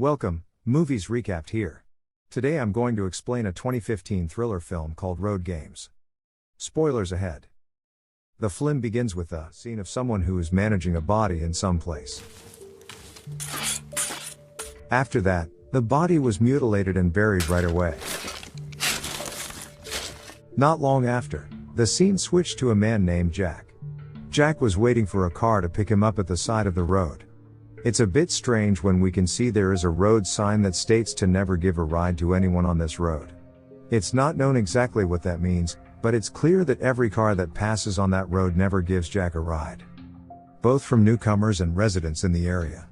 Welcome, Movies Recapped here. Today I'm going to explain a 2015 thriller film called Road Games. Spoilers ahead. The film begins with a scene of someone who is managing a body in some place. After that, the body was mutilated and buried right away. Not long after, the scene switched to a man named Jack. Jack was waiting for a car to pick him up at the side of the road. It's a bit strange when we can see there is a road sign that states to never give a ride to anyone on this road. It's not known exactly what that means, but it's clear that every car that passes on that road never gives Jack a ride. Both from newcomers and residents in the area.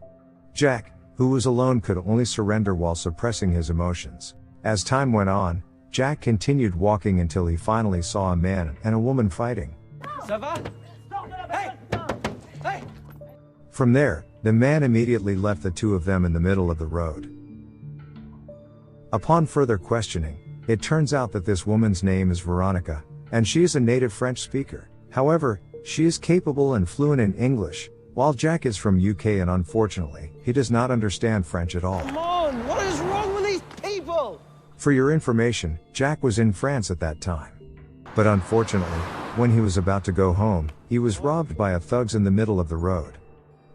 Jack, who was alone, could only surrender while suppressing his emotions. As time went on, Jack continued walking until he finally saw a man and a woman fighting. Ça va? Hey! Hey! From there, the man immediately left the two of them in the middle of the road. Upon further questioning, it turns out that this woman's name is Veronica, and she is a native French speaker. However, she is capable and fluent in English, while Jack is from UK and unfortunately, he does not understand French at all. Come on, what is wrong with these people? For your information, Jack was in France at that time. But unfortunately, when he was about to go home, he was robbed by thugs in the middle of the road.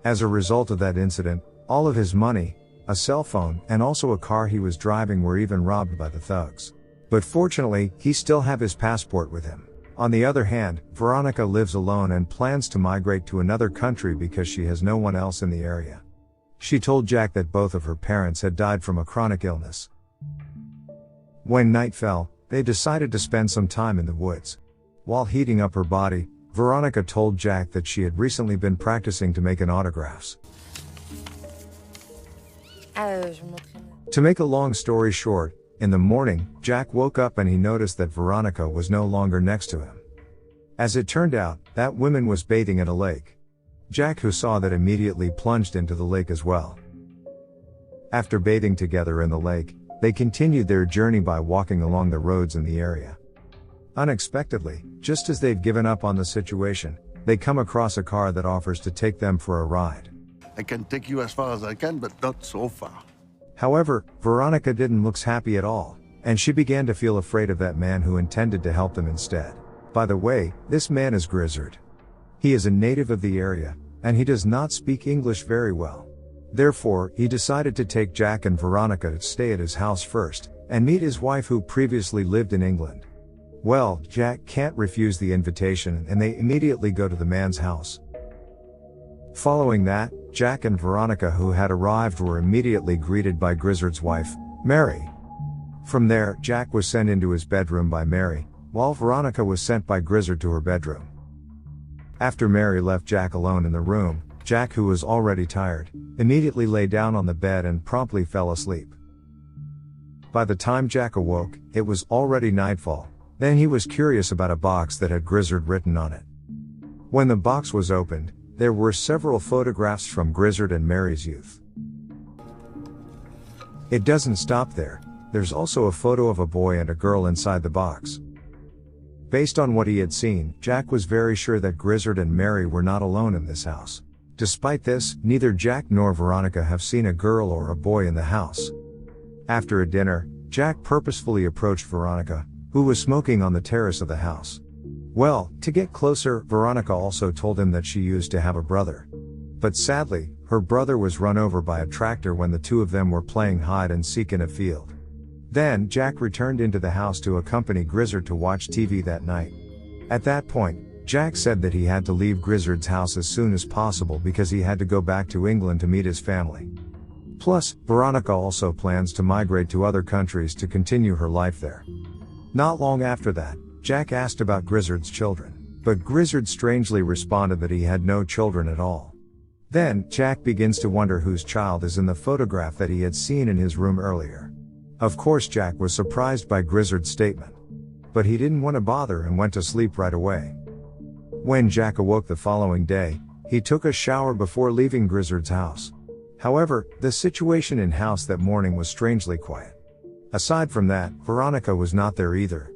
As a result of that incident, all of his money, a cell phone, and also a car he was driving were even robbed by the thugs. But fortunately, he still have his passport with him. On the other hand, Veronica lives alone and plans to migrate to another country because she has no one else in the area. She told Jack that both of her parents had died from a chronic illness. When night fell, they decided to spend some time in the woods. While heating up her body, Veronica told Jack that she had recently been practicing to make autographs. To make a long story short, in the morning, Jack woke up and he noticed that Veronica was no longer next to him. As it turned out, that woman was bathing at a lake. Jack, who saw that, immediately plunged into the lake as well. After bathing together in the lake, they continued their journey by walking along the roads in the area. Unexpectedly, just as they've given up on the situation, they come across a car that offers to take them for a ride. I can take you as far as I can, but not so far. However, Veronica didn't look happy at all, and she began to feel afraid of that man who intended to help them instead. By the way, this man is Grizzard. He is a native of the area, and he does not speak English very well. Therefore, he decided to take Jack and Veronica to stay at his house first, and meet his wife who previously lived in England. Well, Jack can't refuse the invitation and they immediately go to the man's house. Following that, Jack and Veronica, who had arrived, were immediately greeted by Grizzard's wife, Mary. From there, Jack was sent into his bedroom by Mary, while Veronica was sent by Grizzard to her bedroom. After Mary left Jack alone in the room, Jack, who was already tired, immediately lay down on the bed and promptly fell asleep. By the time Jack awoke, it was already nightfall. Then he was curious about a box that had Grizzard written on it. When the box was opened, there were several photographs from Grizzard and Mary's youth. It doesn't stop there, there's also a photo of a boy and a girl inside the box. Based on what he had seen, Jack was very sure that Grizzard and Mary were not alone in this house. Despite this, neither Jack nor Veronica have seen a girl or a boy in the house. After a dinner, Jack purposefully approached Veronica, who was smoking on the terrace of the house. Well, to get closer, Veronica also told him that she used to have a brother. But sadly, her brother was run over by a tractor when the two of them were playing hide and seek in a field. Then, Jack returned into the house to accompany Grizzard to watch TV that night. At that point, Jack said that he had to leave Grizzard's house as soon as possible because he had to go back to England to meet his family. Plus, Veronica also plans to migrate to other countries to continue her life there. Not long after that, Jack asked about Grizzard's children, but Grizzard strangely responded that he had no children at all. Then, Jack begins to wonder whose child is in the photograph that he had seen in his room earlier. Of course, Jack was surprised by Grizzard's statement. But he didn't want to bother and went to sleep right away. When Jack awoke the following day, he took a shower before leaving Grizzard's house. However, the situation in house that morning was strangely quiet. Aside from that, Veronica was not there either.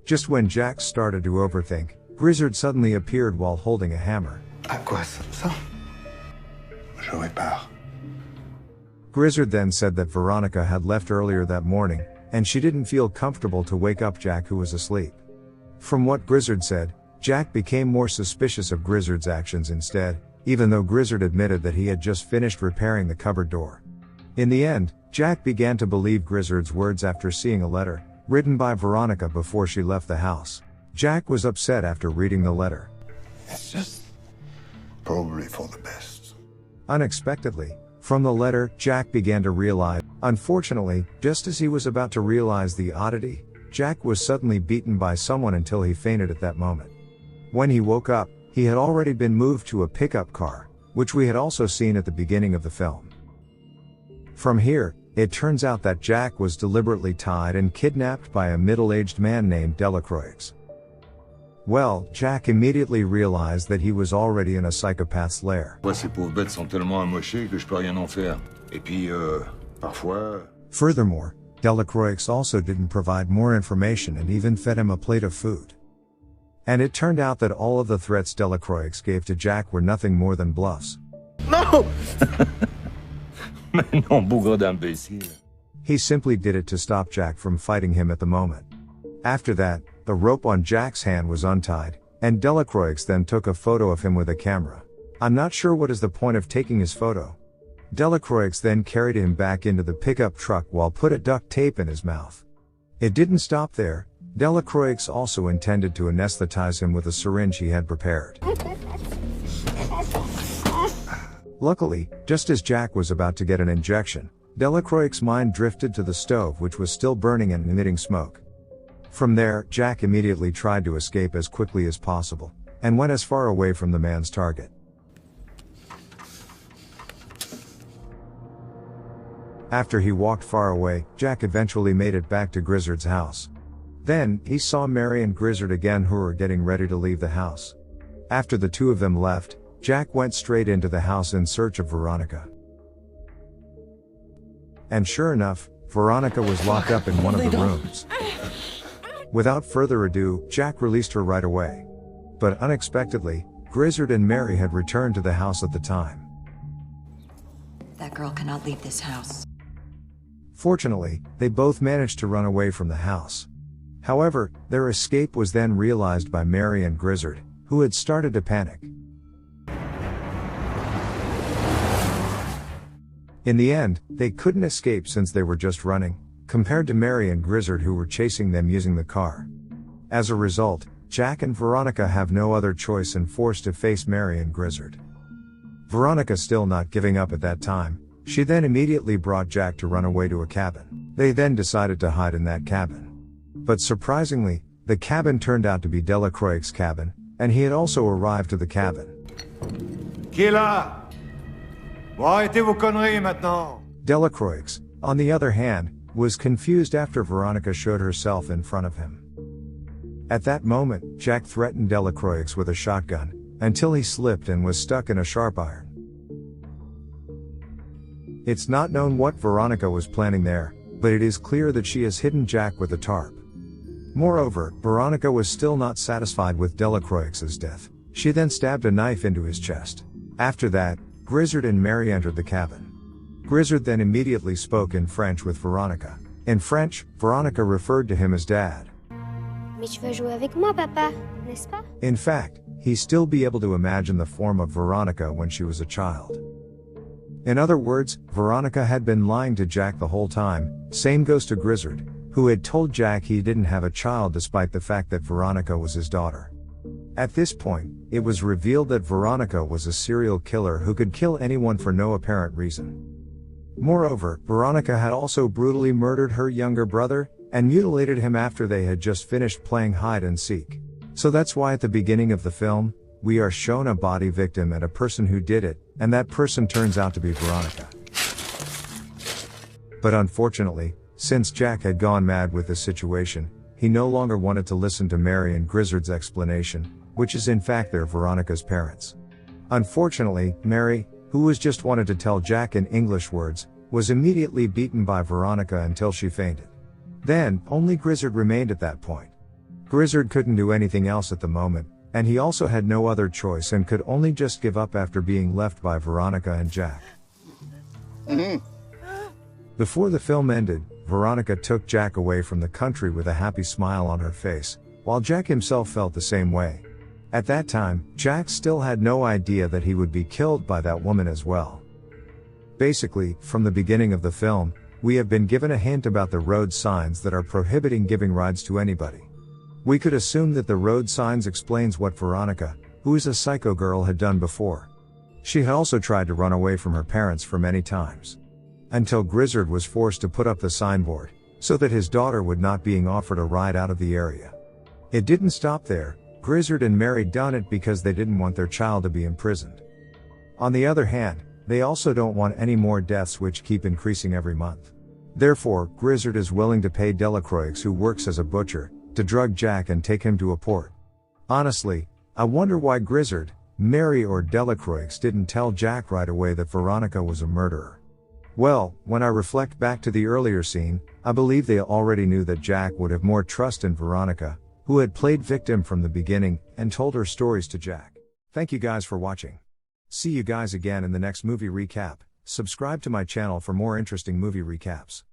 Just when Jack started to overthink, Grizzard suddenly appeared while holding a hammer. À quoi ça? Je répare. Grizzard then said that Veronica had left earlier that morning, and she didn't feel comfortable to wake up Jack, who was asleep. From what Grizzard said, Jack became more suspicious of Grizzard's actions instead, even though Grizzard admitted that he had just finished repairing the cupboard door. In the end, Jack began to believe Grizzard's words after seeing a letter, written by Veronica before she left the house. Jack was upset after reading the letter. It's just probably for the best. Unexpectedly, from the letter, Jack began to realize. Unfortunately, just as he was about to realize the oddity, Jack was suddenly beaten by someone until he fainted at that moment. When he woke up, he had already been moved to a pickup car, which we had also seen at the beginning of the film. From here, it turns out that Jack was deliberately tied and kidnapped by a middle-aged man named Delacroix. Well, Jack immediately realized that he was already in a psychopath's lair. Ces pauvres bêtes sont tellement amochées que je peux rien en faire. Et puis, parfois... Furthermore, Delacroix also didn't provide more information and even fed him a plate of food. And it turned out that all of the threats Delacroix gave to Jack were nothing more than bluffs. No! Mais non, bougre d'imbécile. He simply did it to stop Jack from fighting him at the moment. After that, the rope on Jack's hand was untied, and Delacroix then took a photo of him with a camera. I'm not sure what is the point of taking his photo. Delacroix then carried him back into the pickup truck while put a duct tape in his mouth. It didn't stop there. Delacroix also intended to anesthetize him with a syringe he had prepared. Luckily, just as Jack was about to get an injection, Delacroix's mind drifted to the stove, which was still burning and emitting smoke. From there, Jack immediately tried to escape as quickly as possible, and went as far away from the man's target. After he walked far away, Jack eventually made it back to Grizzard's house. Then, he saw Mary and Grizzard again, who were getting ready to leave the house. After the two of them left, Jack went straight into the house in search of Veronica. And sure enough, Veronica was locked up in one of the rooms. Without further ado, Jack released her right away. But unexpectedly, Grizzard and Mary had returned to the house at the time. That girl cannot leave this house. Fortunately, they both managed to run away from the house. However, their escape was then realized by Mary and Grizzard, who had started to panic. In the end, they couldn't escape since they were just running, compared to Mary and Grizzard, who were chasing them using the car. As a result, Jack and Veronica have no other choice and forced to face Mary and Grizzard. Veronica still not giving up at that time, she then immediately brought Jack to run away to a cabin. They then decided to hide in that cabin. But surprisingly, the cabin turned out to be Delacroix's cabin, and he had also arrived to the cabin. Qui est là? Bon, arrêtez vos conneries maintenant. Delacroix, on the other hand, was confused after Veronica showed herself in front of him. At that moment, Jack threatened Delacroix with a shotgun, until he slipped and was stuck in a sharp iron. It's not known what Veronica was planning there, but it is clear that she has hidden Jack with a tarp. Moreover, Veronica was still not satisfied with Delacroix's death. She then stabbed a knife into his chest. After that, Grizzard and Mary entered the cabin. Grizzard then immediately spoke in French with Veronica. In French, Veronica referred to him as Dad. Mais tu veux jouer avec moi, papa, n'est-ce pas? In fact, he still be able to imagine the form of Veronica when she was a child. In other words, Veronica had been lying to Jack the whole time. Same goes to Grizzard, who had told Jack he didn't have a child despite the fact that Veronica was his daughter. At this point, it was revealed that Veronica was a serial killer who could kill anyone for no apparent reason. Moreover, Veronica had also brutally murdered her younger brother, and mutilated him after they had just finished playing hide and seek. So that's why at the beginning of the film, we are shown a body victim and a person who did it, and that person turns out to be Veronica. But unfortunately, since Jack had gone mad with this situation, he no longer wanted to listen to Mary and Grizzard's explanation, which is in fact their Veronica's parents. Unfortunately, Mary, who was just wanted to tell Jack in English words, was immediately beaten by Veronica until she fainted. Then, only Grizzard remained at that point. Grizzard couldn't do anything else at the moment, and he also had no other choice and could only just give up after being left by Veronica and Jack. Before the film ended, Veronica took Jack away from the country with a happy smile on her face, while Jack himself felt the same way. At that time, Jack still had no idea that he would be killed by that woman as well. Basically, from the beginning of the film, we have been given a hint about the road signs that are prohibiting giving rides to anybody. We could assume that the road signs explains what Veronica, who is a psycho girl, had done before. She had also tried to run away from her parents for many times. Until Grizzard was forced to put up the signboard, so that his daughter would not being offered a ride out of the area. It didn't stop there. Grizzard and Mary done it because they didn't want their child to be imprisoned. On the other hand, they also don't want any more deaths, which keep increasing every month. Therefore, Grizzard is willing to pay Delacroix, who works as a butcher, to drug Jack and take him to a port. Honestly, I wonder why Grizzard, Mary or Delacroix didn't tell Jack right away that Veronica was a murderer. Well, when I reflect back to the earlier scene, I believe they already knew that Jack would have more trust in Veronica, who had played victim from the beginning, and told her stories to Jack. Thank you guys for watching. See you guys again in the next movie recap. Subscribe to my channel for more interesting movie recaps.